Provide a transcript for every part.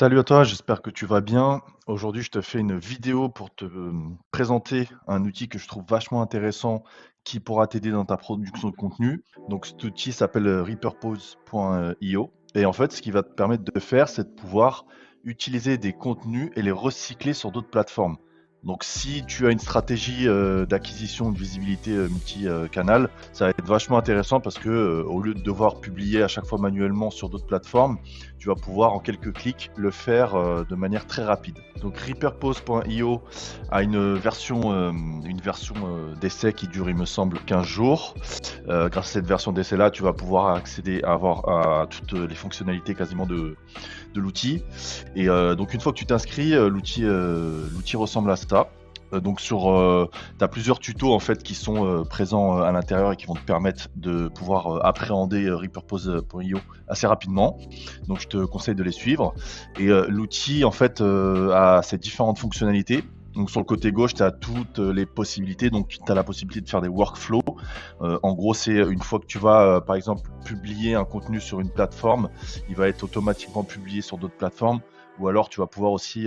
Salut à toi, j'espère que tu vas bien. Aujourd'hui, je te fais une vidéo pour te présenter un outil que je trouve vachement intéressant qui pourra t'aider dans ta production de contenu. Donc, cet outil s'appelle reaperpose.io. Et en fait, ce qui va te permettre de faire, c'est de pouvoir utiliser des contenus et les recycler sur d'autres plateformes. Donc, si tu as une stratégie d'acquisition de visibilité multi-canal, ça va être vachement intéressant parce que au lieu de devoir publier à chaque fois manuellement sur d'autres plateformes, tu vas pouvoir en quelques clics le faire de manière très rapide. Donc reaperpose.io a une version d'essai qui dure, il me semble, 15 jours. Grâce à cette version d'essai là, tu vas pouvoir accéder à toutes les fonctionnalités quasiment de l'outil. Et donc une fois que tu t'inscris, l'outil ressemble à ça. Tu as plusieurs tutos en fait qui sont présents à l'intérieur et qui vont te permettre de pouvoir appréhender reaperpose.io assez rapidement. Donc je te conseille de les suivre. Et l'outil en fait a ses différentes fonctionnalités. Donc sur le côté gauche, tu as toutes les possibilités. Donc tu as la possibilité de faire des workflows. En gros, c'est une fois que tu vas par exemple publier un contenu sur une plateforme, il va être automatiquement publié sur d'autres plateformes. Ou alors tu vas pouvoir aussi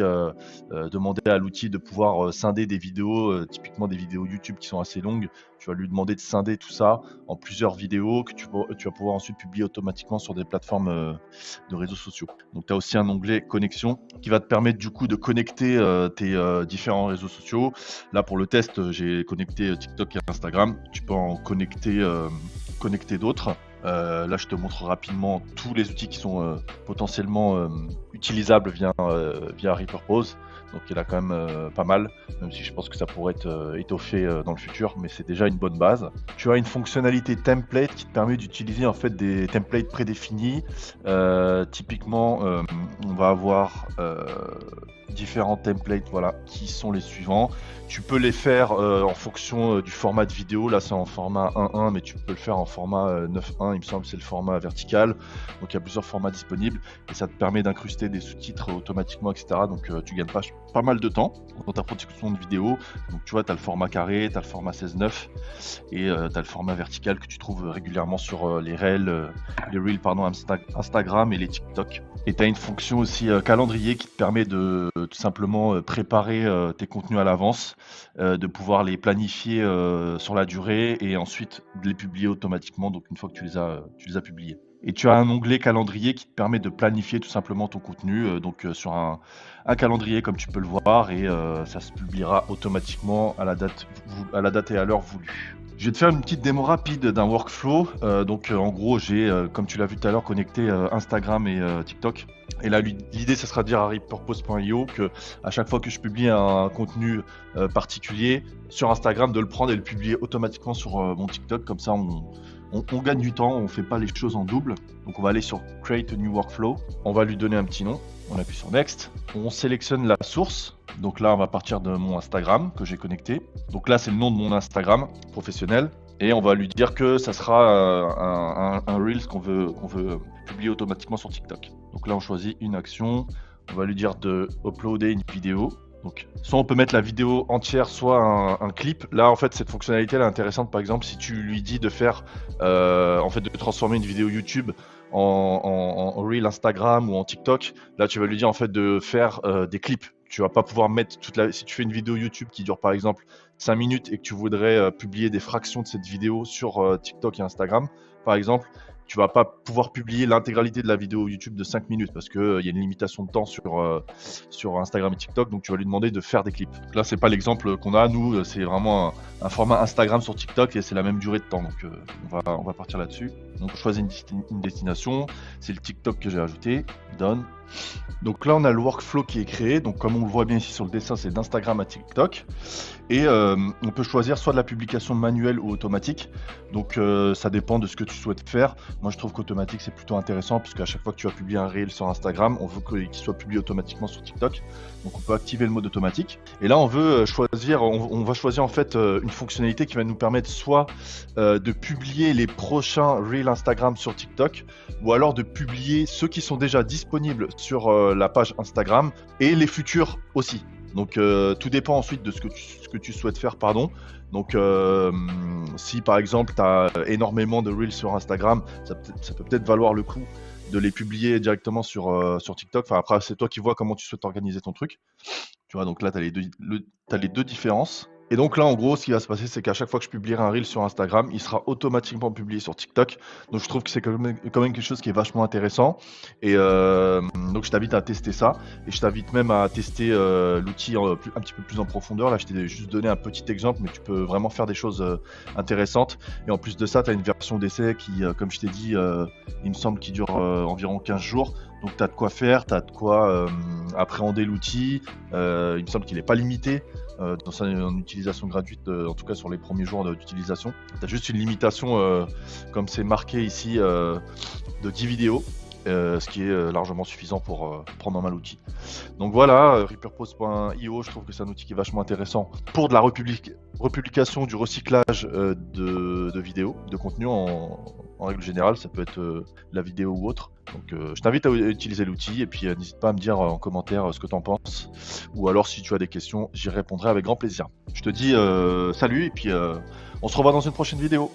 demander à l'outil de pouvoir scinder des vidéos, typiquement des vidéos YouTube qui sont assez longues. Tu vas lui demander de scinder tout ça en plusieurs vidéos que tu vas pouvoir ensuite publier automatiquement sur des plateformes de réseaux sociaux. Donc tu as aussi un onglet connexion qui va te permettre du coup de connecter tes différents réseaux sociaux. Là pour le test, j'ai connecté TikTok et Instagram. Tu peux en connecter d'autres. Là, je te montre rapidement tous les outils qui sont potentiellement utilisables via Reaperpose. Donc, il y en a quand même pas mal, même si je pense que ça pourrait être étoffé dans le futur, mais c'est déjà une bonne base. Tu as une fonctionnalité template qui te permet d'utiliser en fait des templates prédéfinis. Typiquement, on va avoir différents templates, voilà, qui sont les suivants. Tu peux les faire en fonction du format de vidéo. Là, c'est en format 1.1, mais tu peux le faire en format 9.1. Il me semble que c'est le format vertical. Donc, il y a plusieurs formats disponibles et ça te permet d'incruster des sous-titres automatiquement, etc. Donc, tu gagnes pas mal de temps dans ta production de vidéo. Donc, tu vois, tu as le format carré, tu as le format 16:9 et tu as le format vertical que tu trouves régulièrement sur les Reels, pardon, Instagram et les TikTok. Et tu as une fonction aussi calendrier qui te permet de tout simplement préparer tes contenus à l'avance, de pouvoir les planifier sur la durée et ensuite de les publier automatiquement, donc une fois que tu les as publiés. Et tu as un onglet calendrier qui te permet de planifier tout simplement ton contenu, sur un calendrier comme tu peux le voir et ça se publiera automatiquement à la date et à l'heure voulue. Je vais te faire une petite démo rapide d'un workflow. En gros, j'ai, comme tu l'as vu tout à l'heure, connecté Instagram et TikTok. Et là, l'idée, ce sera de dire à reaperpose.io que à chaque fois que je publie un contenu particulier sur Instagram, de le prendre et le publier automatiquement sur mon TikTok. Comme ça, on gagne du temps, on fait pas les choses en double. Donc, on va aller sur Create a new workflow. On va lui donner un petit nom. On appuie sur Next. On sélectionne la source. Donc là, on va partir de mon Instagram que j'ai connecté. Donc là, c'est le nom de mon Instagram professionnel. Et on va lui dire que ça sera un Reels qu'on veut publier automatiquement sur TikTok. Donc là, on choisit une action. On va lui dire de uploader une vidéo. Donc, soit on peut mettre la vidéo entière, soit un clip. Là, en fait, cette fonctionnalité elle est intéressante. Par exemple, si tu lui dis de faire, de transformer une vidéo YouTube en Reel Instagram ou en TikTok, là, tu vas lui dire en fait de faire des clips. Tu vas pas pouvoir mettre si tu fais une vidéo YouTube qui dure par exemple 5 minutes et que tu voudrais publier des fractions de cette vidéo sur TikTok et Instagram, par exemple, tu vas pas pouvoir publier l'intégralité de la vidéo YouTube de 5 minutes parce que il y a une limitation de temps sur Instagram et TikTok, donc tu vas lui demander de faire des clips. Donc là, c'est pas l'exemple qu'on a, nous, c'est vraiment un format Instagram sur TikTok et c'est la même durée de temps, donc on va partir là-dessus. Donc on choisit une destination, c'est le TikTok que j'ai ajouté, done. Donc là, on a le workflow qui est créé. Donc comme on le voit bien ici sur le dessin, c'est d'Instagram à TikTok. Et on peut choisir soit de la publication manuelle ou automatique. Donc ça dépend de ce que tu souhaites faire. Moi, je trouve qu'automatique, c'est plutôt intéressant puisque à chaque fois que tu vas publier un reel sur Instagram, on veut qu'il soit publié automatiquement sur TikTok. Donc on peut activer le mode automatique. Et là, on veut choisir, on va choisir en fait une fonctionnalité qui va nous permettre soit de publier les prochains reels Instagram sur TikTok, ou alors de publier ceux qui sont déjà disponibles sur la page Instagram et les futurs aussi. Donc tout dépend ensuite de ce que tu souhaites faire, pardon. Donc si par exemple tu as énormément de reels sur Instagram, ça peut peut-être valoir le coup de les publier directement sur TikTok. Enfin, après, c'est toi qui vois comment tu souhaites organiser ton truc. Tu vois, donc là, tu as les deux différences. Et donc là, en gros, ce qui va se passer, c'est qu'à chaque fois que je publierai un reel sur Instagram, il sera automatiquement publié sur TikTok. Donc je trouve que c'est quand même quelque chose qui est vachement intéressant. Et donc je t'invite à tester ça. Et je t'invite même à tester l'outil un petit peu plus en profondeur. Là, je t'ai juste donné un petit exemple, mais tu peux vraiment faire des choses intéressantes. Et en plus de ça, tu as une version d'essai qui, comme je t'ai dit, il me semble qu'il dure environ 15 jours. Donc tu as de quoi faire, tu as de quoi appréhender l'outil. Il me semble qu'il n'est pas limité dans sa utilisation gratuite, en tout cas sur les premiers jours d'utilisation. Tu as juste une limitation, comme c'est marqué ici, de 10 vidéos. Ce qui est largement suffisant pour prendre en main l'outil. Donc voilà, reaperpose.io, je trouve que c'est un outil qui est vachement intéressant pour de la republication, du recyclage de vidéos, de contenu en règle générale, ça peut être la vidéo ou autre. Donc je t'invite à utiliser l'outil et puis n'hésite pas à me dire en commentaire ce que tu en penses, ou alors si tu as des questions, j'y répondrai avec grand plaisir. Je te dis salut et puis on se revoit dans une prochaine vidéo.